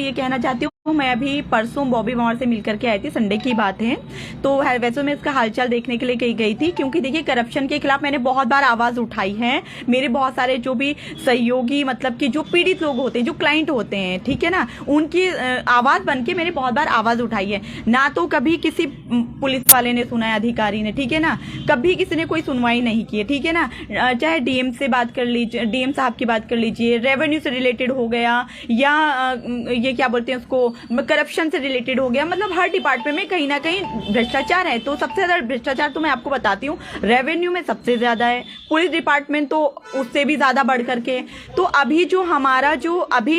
ये कहना चाहती हूँ, मैं अभी परसों बॉबी पमार से मिलकर के आई थी, संडे की बात है। तो वैसे मैं इसका हालचाल देखने के लिए गई थी, क्योंकि देखिए करप्शन के खिलाफ मैंने बहुत बार आवाज उठाई है। मेरे बहुत सारे जो भी सहयोगी, मतलब कि जो पीड़ित लोग होते हैं, जो क्लाइंट होते हैं, ठीक है ना, उनकी आवाज बन के मैंने बहुत बार आवाज उठाई है। ना तो कभी किसी पुलिस वाले ने सुना है, अधिकारी ने, ठीक है ना, कभी किसी ने कोई सुनवाई नहीं की है, ठीक है ना। चाहे डीएम से बात कर लीजिए, डीएम साहब की बात कर लीजिए, रेवेन्यू से रिलेटेड हो गया, या ये क्या बोलते हैं उसको, करप्शन से रिलेटेड हो गया, मतलब हर डिपार्टमेंट में कहीं ना कहीं भ्रष्टाचार है। तो सबसे ज्यादा भ्रष्टाचार तो मैं आपको बताती हूँ, रेवेन्यू में सबसे ज्यादा है, पुलिस डिपार्टमेंट तो उससे भी ज्यादा बढ़ करके। तो अभी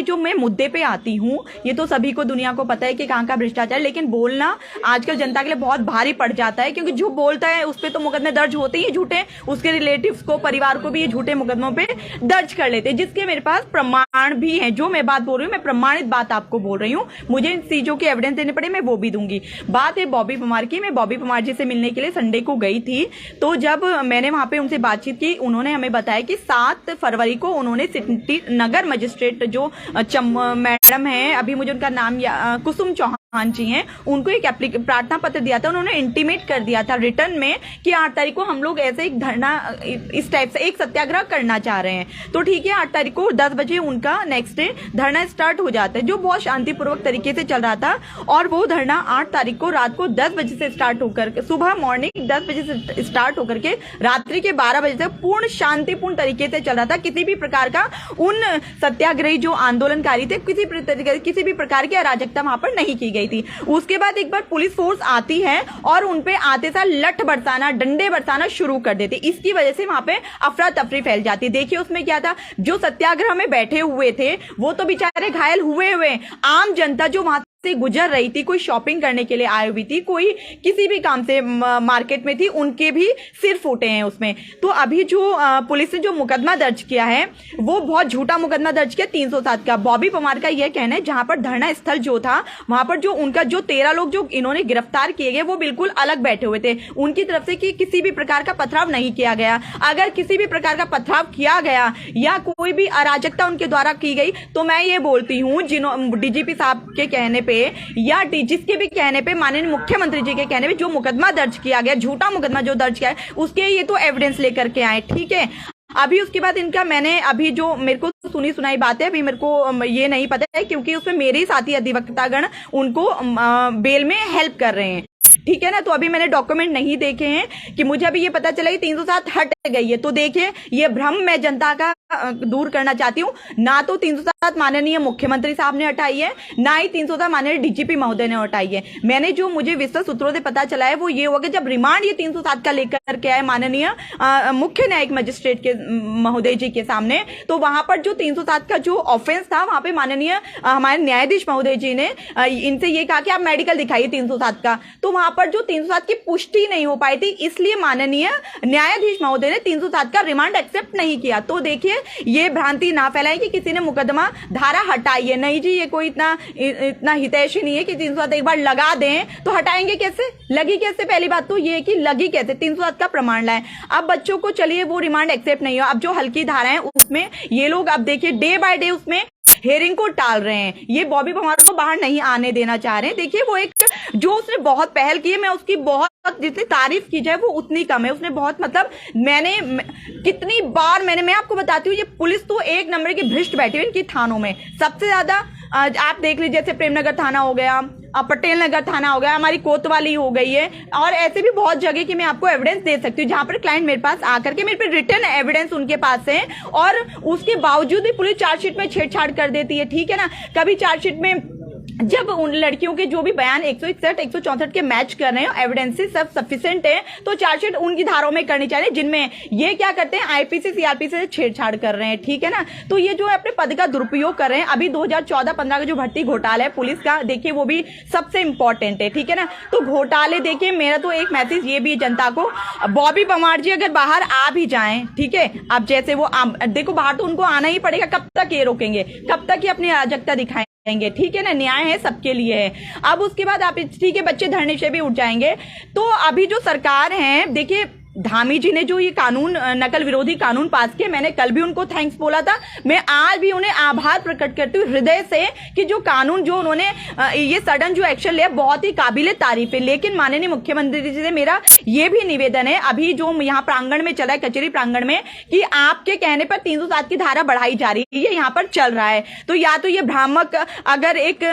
जो मैं मुद्दे पे आती हूँ, ये तो सभी को, दुनिया को पता है कि कहाँ का भ्रष्टाचार, लेकिन बोलना आजकल जनता के लिए बहुत भारी पड़ जाता है, क्योंकि जो बोलता है उस पर तो मुकदमे दर्ज होते ही झूठे, उसके रिलेटिव्स को, परिवार को भी ये झूठे मुकदमों पे दर्ज कर लेते हैं, जिसके मेरे पास प्रमाण भी है। जो मैं बात बोल रही हूँ, मैं प्रमाणित बात आपको बोल रही हूँ, मुझे इन चीजों के एविडेंस देने पड़े, मैं वो भी दूंगी। बात है बॉबी पमार की। मैं बॉबी पमार जी से मिलने के लिए संडे को गई थी। तो जब मैंने वहां पे उनसे बातचीत की, उन्होंने हमें बताया कि 7 फरवरी को उन्होंने सिटी नगर मजिस्ट्रेट जो मैडम है, अभी मुझे उनका नाम कुसुम चौहान जी हैं, उनको एक प्रार्थना पत्र दिया था। उन्होंने इंटीमेट कर दिया था रिटर्न में कि 8 तारीख को हम लोग ऐसे एक धरना, इस टाइप से एक सत्याग्रह करना चाह रहे हैं। तो ठीक है, 8 तारीख को 10 बजे उनका नेक्स्ट डे धरना स्टार्ट हो जाता है, जो बहुत शांतिपूर्वक तरीके से चल रहा था। और वो धरना 8 तारीख को रात को 10 बजे से स्टार्ट होकर, सुबह मॉर्निंग 10 बजे से स्टार्ट होकर के रात्रि के 12 बजे तक पूर्ण शांतिपूर्ण तरीके से चल रहा था। किसी भी प्रकार का उन सत्याग्रही जो आंदोलनकारी थे, किसी भी प्रकार की अराजकता वहां पर नहीं की गई थी। उसके बाद एक बार पुलिस फोर्स आती है और उनपे आते सार लठ बरसाना, डंडे बरसाना शुरू कर देते। इसकी वजह से वहां पे अफरा तफरी फैल जाती। देखिए उसमें क्या था, जो सत्याग्रह में बैठे हुए थे वो तो बेचारे घायल हुए, आम जनता जो वहां से गुजर रही थी, कोई शॉपिंग करने के लिए आई हुई थी, कोई किसी भी काम से मार्केट में थी, उनके भी सिर फूटे हैं उसमें। तो अभी जो पुलिस ने जो मुकदमा दर्ज किया है, वो बहुत झूठा मुकदमा दर्ज किया 307 का। बॉबी पमार का यह कहना है, जहां पर धरना स्थल जो था, वहां पर जो उनका जो 13 लोग जो इन्होंने गिरफ्तार किए गए, वो बिल्कुल अलग बैठे हुए थे। उनकी तरफ से कि किसी भी प्रकार का पथराव नहीं किया गया। अगर किसी भी प्रकार का पथराव किया गया या कोई भी अराजकता उनके द्वारा की गई, तो मैं ये बोलती हूँ, डीजीपी साहब के कहने पे या जिसके भी कहने पे, माननीय मुख्यमंत्री जी के कहने पे, जो मुकदमा दर्ज किया गया, झूठा मुकदमा जो दर्ज किया है, उसके ये तो एविडेंस लेकर के आए, ठीक है। अभी उसके बाद इनका, मैंने अभी जो मेरे को सुनी सुनाई बात है, अभी मेरे को ये नहीं पता है, क्योंकि उसमें मेरे ही साथी अधिवक्तागण उनको बेल में हेल्प कर रहे हैं, ठीक है ना। तो अभी मैंने डॉक्यूमेंट नहीं देखे हैं कि मुझे अभी ये पता चला कि 307 हट गई है। तो देखिए, ये भ्रम मैं जनता का दूर करना चाहती हूँ। ना तो 307 माननीय मुख्यमंत्री साहब ने हटाई है, ना ही 307 माननीय डीजीपी महोदय ने हटाई है। मैंने जो मुझे विश्वस्त सूत्रों से पता चला है, वो ये होगा, जब रिमांड ये 307 का लेकर के आए माननीय मुख्य न्यायिक मजिस्ट्रेट के महोदय जी के सामने, तो वहां पर जो 307 का जो ऑफेंस था, वहां पे माननीय हमारे न्यायाधीश महोदय जी ने इनसे ये कहा कि आप मेडिकल दिखाइए 307 का। तो वहां पर जो 307 की पुष्टि नहीं हो पाई थी, इसलिए माननीय न्यायाधीश महोदय ने 307 का रिमांड एक्सेप्ट नहीं किया। तो देखिए, ये भ्रांति ना फैलाएं कि किसी ने मुकदमा धारा हटाई है। नहीं जी, ये कोई इतना हितैषी नहीं है कि 307 एक बार लगा दें तो हटाएंगे कैसे, लगी कैसे। पहली बात तो ये है कि लगी कैसे, 307 का प्रमाण लाएं। अब बच्चों को, चलिए वो रिमांड एक्सेप्ट नहीं हो, अब जो हल्की धारा है उसमें ये लोग, अब देखिए डे बाय डे उसमें हेयरिंग को टाल रहे हैं। ये बॉबी पमार को बाहर नहीं आने देना चाह रहे हैं। देखिए, वो एक जो उसने बहुत पहल की है, मैं उसकी बहुत, जितनी तारीफ की जाए वो उतनी कम है। उसने बहुत, मतलब कितनी बार मैं आपको बताती हूँ, ये पुलिस तो एक नंबर की भ्रष्ट बैठी हुई इनकी थानों में। सबसे ज्यादा आप देख लीजिए, जैसे प्रेमनगर थाना हो गया, पटेल नगर थाना हो गया, हमारी कोतवाली हो गई है, और ऐसे भी बहुत जगह की मैं आपको एविडेंस दे सकती हूँ, जहां पर क्लाइंट मेरे पास आकर के, मेरे पे रिटर्न एविडेंस उनके पास है, और उसके बावजूद भी पुलिस चार्जशीट में छेड़छाड़ कर देती है, ठीक है ना। कभी चार्जशीट में जब उन लड़कियों के जो भी बयान 161, 164 के मैच कर रहे हैं, एविडेंसेस सब सफिशिएंट है, तो चार्जशीट उनकी धाराओं में करनी चाहिए, जिनमें ये क्या करते हैं, आईपीसी सीआरपीसी से छेड़छाड़ कर रहे हैं, ठीक है ना। तो ये जो है अपने पद का दुरुपयोग कर रहे हैं। अभी 2014-15 का जो भर्ती घोटाला है पुलिस का, देखिए वो भी सबसे इंपॉर्टेंट है, ठीक है ना। तो घोटाले, देखिए मेरा तो एक मैसेज ये भी जनता को, बॉबी पमार जी अगर बाहर आ भी जाएं, ठीक है, अब जैसे वो देखो बाहर तो उनको आना ही पड़ेगा, कब तक ये रोकेंगे, कब तक ये अपनी अराजकता दिखाएंगे, ठीक है ना। न्याय है, सबके लिए है। अब उसके बाद आप, ठीक है, बच्चे धरने से भी उठ जाएंगे। तो अभी जो सरकार है, देखिए धामी जी ने जो ये कानून, नकल विरोधी कानून पास किया, मैंने कल भी उनको थैंक्स बोला था, मैं आज भी उन्हें आभार प्रकट करती हूँ हृदय से कि जो कानून, जो उन्होंने ये सडन जो एक्शन लिया, बहुत ही काबिले तारीफ है। लेकिन माननीय मुख्यमंत्री जी से मेरा ये भी निवेदन है, अभी जो यहाँ प्रांगण में चला है, कचेरी प्रांगण में, कि आपके कहने पर 307 की धारा बढ़ाई जा रही है, यहाँ पर चल रहा है, तो या तो ये भ्रामक, अगर एक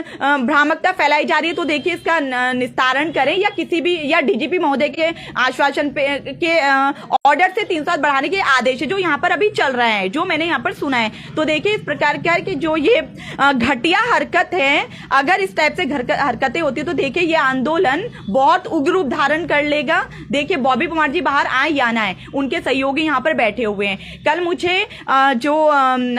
भ्रामकता फैलाई जा रही है तो देखिए इसका निस्तारण करें, या किसी भी, या डीजीपी महोदय के आश्वासन के ऑर्डर से 307 बढ़ाने के आदेश है जो यहाँ पर अभी चल रहा है, जो मैंने यहाँ पर सुना है। तो देखिए इस प्रकार की जो ये घटिया हरकत है, अगर इस टाइप से हरकतें होती है तो देखिए ये आंदोलन बहुत उग्र रूप धारण कर लेगा। देखिए बॉबी परमार जी बाहर आए या ना आए, उनके सहयोगी यहाँ पर बैठे हुए हैं। कल मुझे जो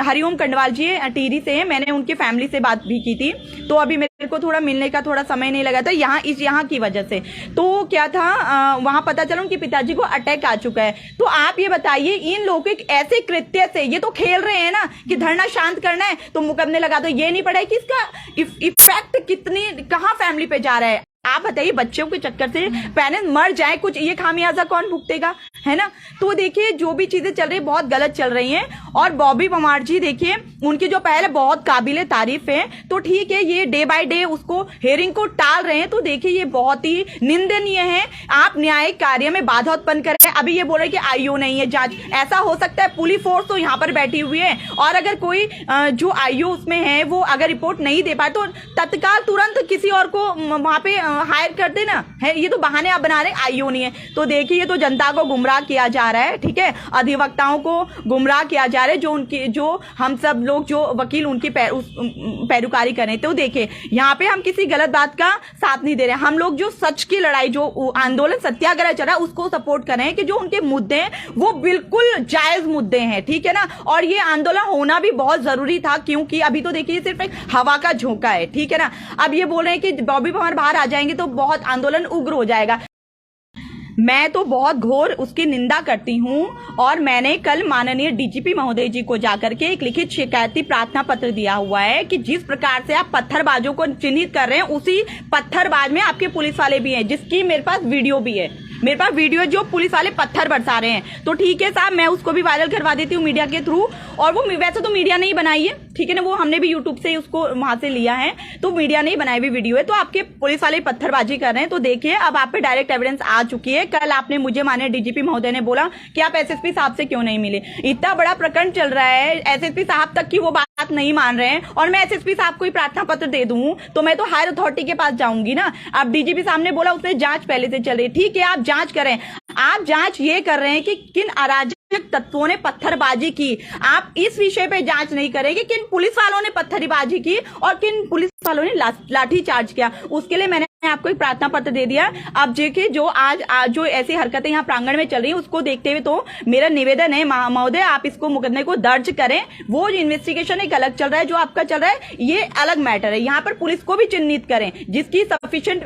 हरिओम कंडवाल जी टिहरी से हैं, मैंने उनकी फैमिली से बात भी की थी, तो अभी मेरे को थोड़ा मिलने का थोड़ा समय नहीं लगा था यहाँ की वजह से। तो क्या था, वहां पता चला उनके पिताजी को अटैक आ चुका है। तो आप ये बताइए, इन लोगों के ऐसे कृत्य से, ये तो खेल रहे हैं ना कि धरना शांत करना है तो मुकदमे लगा दो, ये नहीं पड़ा है कि इसका इफेक्ट कितनी, कहां फैमिली पे जा रहा है। आप बताइए, बच्चों के चक्कर से पेरेंट्स मर जाए, कुछ ये खामियाजा कौन भुगतेगा, है ना। तो देखिए जो भी चीजें चल रही है बहुत गलत चल रही हैं। और बॉबी परमार जी देखिए, उनकी जो पहले बहुत काबिले तारीफ है, तो ठीक है, ये डे बाय डे उसको हेयरिंग को टाल रहे हैं, तो देखिए ये बहुत ही निंदनीय है। आप न्यायिक कार्य में बाधा उत्पन्न करें। अभी ये बोल रहे कि आईओ नहीं है जांच, ऐसा हो सकता है, पुलिस फोर्स तो यहाँ पर बैठी हुई है, और अगर कोई जो आईओ उसमें है वो अगर रिपोर्ट नहीं दे पाए तो तत्काल तुरंत किसी और को वहां पे हायर कर देना है। ये तो बहाने आप बना रहे, आईओ नहीं है। तो देखिए ये तो जनता को गुमराह किया जा रहा है, ठीक है, अधिवक्ताओं को गुमराह किया जा रहा है, जो उनकी, जो हम सब लोग, जो वकील उनकी पैरोकारी करें। तो देखिए यहाँ पे हम किसी गलत बात का साथ नहीं दे रहे, हम लोग जो सच की लड़ाई, जो आंदोलन सत्याग्रह चल रहा है उसको सपोर्ट कर रहे हैं कि जो उनके मुद्दे हैं वो बिल्कुल जायज मुद्दे हैं, ठीक है ना। और ये आंदोलन होना भी बहुत जरूरी था, क्योंकि अभी तो देखिए सिर्फ एक हवा का झोंका है, ठीक है ना। अब ये बोल रहे हैं कि बॉबी परमार बाहर आ जाएंगे तो बहुत आंदोलन उग्र हो जाएगा। मैं तो बहुत घोर उसकी निंदा करती हूं, और मैंने कल माननीय डीजीपी महोदय जी को जाकर के एक लिखित शिकायती प्रार्थना पत्र दिया हुआ है कि जिस प्रकार से आप पत्थरबाजों को चिन्हित कर रहे हैं, उसी पत्थरबाज में आपके पुलिस वाले भी हैं, जिसकी मेरे पास वीडियो भी है। मेरे पास वीडियो जो पुलिस वाले पत्थर बरसा रहे हैं, तो ठीक है साहब, मैं उसको भी वायरल करवा देती हूँ मीडिया के थ्रू। और वो वैसे तो मीडिया नहीं बनाई है, ठीक है ना, वो हमने भी यूट्यूब से उसको वहां से लिया है, तो मीडिया नहीं बनाई हुई वीडियो है। तो आपके पुलिस वाले पत्थरबाजी कर रहे हैं, तो देखिए अब आप पे डायरेक्ट एविडेंस आ चुकी है। कल आपने मुझे माने डीजीपी महोदय ने बोला कि आप एसएसपी साहब से क्यों नहीं मिले। इतना बड़ा प्रकरण चल रहा है, एसएसपी साहब तक की वो बात नहीं मान रहे हैं, और मैं एसएसपी साहब को ही प्रार्थना पत्र दे दूं तो मैं तो हायर अथॉरिटी के पास जाऊंगी ना। अब डीजीपी साहब ने बोला उसने जांच पहले से चल रही, ठीक है, आप जांच करें। आप जांच ये कर रहे हैं कि किन अराजक तत्वों ने पत्थरबाजी की, आप इस विषय पे जांच नहीं करेंगे किन पुलिस वालों ने पत्थरबाजी की और किन पुलिस वालों ने लाठी चार्ज किया। उसके लिए मैंने आपको एक प्रार्थना पत्र दे दिया। अब देखिए जो आज जो ऐसी हरकतें यहाँ प्रांगण में चल रही है उसको देखते हुए तो मेरा निवेदन है महोदय, आप इसको मुकदमे को दर्ज करें। वो इन्वेस्टिगेशन एक अलग चल रहा है, जो आपका चल रहा है ये अलग मैटर है। यहाँ पर पुलिस को भी चिन्हित करें, जिसकी सफिशिएंट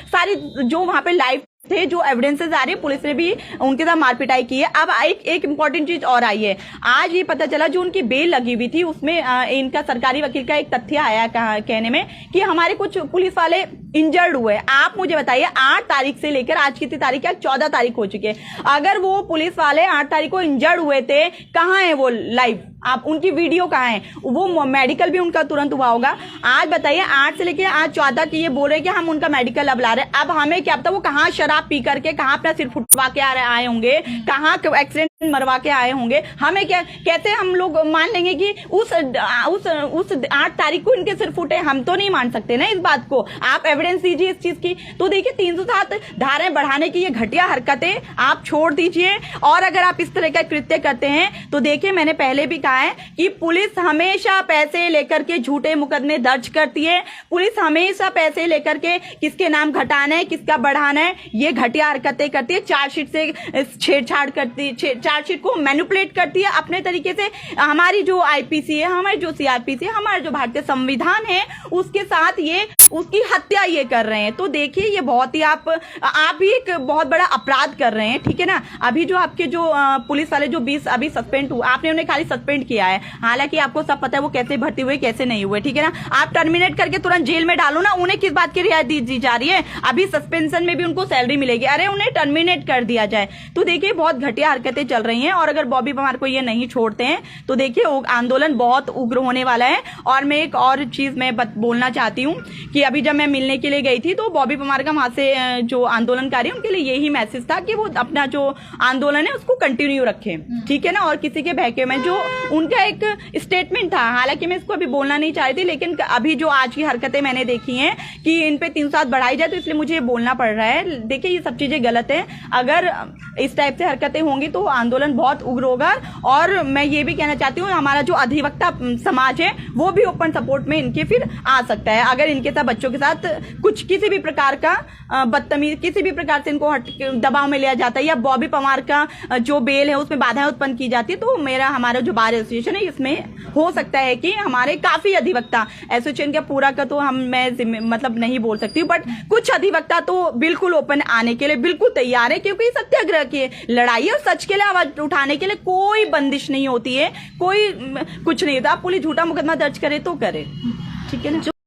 सारी जो वहां पे लाइव थे, जो एविडेंसेस आ रही है, पुलिस ने भी उनके साथ मारपिटाई की है। अब एक इंपॉर्टेंट चीज और आई है, आज ये पता चला जो उनकी बेल लगी हुई थी उसमें इनका सरकारी वकील का एक तथ्य आया कहने में कि हमारे कुछ पुलिस वाले इंजर्ड हुए। आप मुझे बताइए 8 तारीख से लेकर आज कितनी तारीख है, 14 तारीख हो चुकी है। अगर वो पुलिस वाले 8 तारीख को इंजर्ड हुए थे, कहाँ है वो लाइव, आप उनकी वीडियो कहाँ है, वो मेडिकल भी उनका तुरंत हुआ होगा। आज बताइए 8 से लेकर आज 14 की ये बोल रहे कि हम उनका मेडिकल अब ला रहे हैं। अब हमें क्या पता वो कहाँ शराब पी करके कहाँ अपना सिर फुटवा के आए होंगे, कहाँ एक्सीडेंट मरवा के आए होंगे। हमें क्या, कैसे हम लोग मान लेंगे कि उस 8 तारीख को इनके सिर फूटे, हम तो नहीं मान सकते ना इस बात को। आप एविडेंस दीजिए इस चीज की। तो देखिए 307 धाराएं बढ़ाने की ये घटिया हरकतें आप छोड़ दीजिए, और अगर आप इस तरह का कृत्य करते हैं तो देखिए मैंने पहले भी कहा है कि पुलिस हमेशा पैसे लेकर के झूठे मुकदमे दर्ज करती है। पुलिस हमेशा पैसे लेकर के किसके नाम घटाना है किसका बढ़ाना है ये घटिया हरकतें करती है। चार्जशीट से छेड़छाड़ करती है, चार्जशीट को मैनिपुलेट करती है अपने तरीके से। हमारी जो आईपीसी है, हमारी जो सीआरपीसी है, हमारा जो भारतीय संविधान है उसके साथ ये उसकी हत्या ये कर रहे हैं। तो देखिए ये बहुत ही आप ही एक बहुत बड़ा अपराध कर रहे हैं, ठीक है ना। अभी जो आपके जो पुलिस वाले जो 20 अभी सस्पेंड हुए, आपने उन्हें खाली सस्पेंड किया है, हालांकि आपको सब पता है वो कैसे भर्ती हुए कैसे नहीं हुए, ठीक है ना। आप टर्मिनेट करके तुरंत जेल में डालो ना, उन्हें किस बात की रियायत दी जा रही है। अभी सस्पेंशन में भी उनको सैलरी मिलेगी, अरे उन्हें टर्मिनेट कर दिया जाए। तो देखिए बहुत घटिया हरकतें चल रही हैं, और अगर बॉबी परमार को ये नहीं छोड़ते हैं तो देखिए आंदोलन बहुत उग्र होने वाला है। और मैं एक और चीज मैं बोलना चाहती हूँ कि अभी जब मैं मिलने के लिए गई थी तो बॉबी परमार का वहां से जो आंदोलनकारी उनके लिए यही मैसेज था कि वो अपना जो आंदोलन है उसको कंटिन्यू रखें, ठीक है ना। और किसी के बहके में जो उनका एक स्टेटमेंट था, हालांकि मैं इसको अभी बोलना नहीं चाह रही थी, लेकिन अभी जो आज की हरकतें मैंने देखी हैं कि इन पे 307 बढ़ाई जाए, तो इसलिए मुझे ये बोलना पड़ रहा है। देखिए ये सब चीजें गलत है, अगर इस टाइप से हरकतें होंगी तो आंदोलन बहुत उग्र होगा। और मैं ये भी कहना चाहती हूँ हमारा जो अधिवक्ता समाज है वो भी ओपन सपोर्ट में इनके फिर आ सकता है, अगर इनके साथ बच्चों के साथ कुछ किसी भी प्रकार का बदतमीज, किसी भी प्रकार से इनको दबाव में लिया जाता है, या बॉबी परमार का जो बेल है उसमें बाधाएं उत्पन्न की जाती है, तो हमारा जो बार एसोसिएशन है इसमें हो सकता है कि हमारे काफी अधिवक्ता, एसोसिएशन का पूरा का तो मैं मतलब नहीं बोल सकती हूँ, बट कुछ अधिवक्ता तो बिल्कुल ओपन आने के लिए बिल्कुल तैयार है, क्योंकि सत्याग्रह की लड़ाई है और सच के लिए आवाज उठाने के लिए कोई बंदिश नहीं होती है, कोई कुछ नहीं होता। आप पुलिस झूठा मुकदमा दर्ज करे तो करे, ठीक है ना।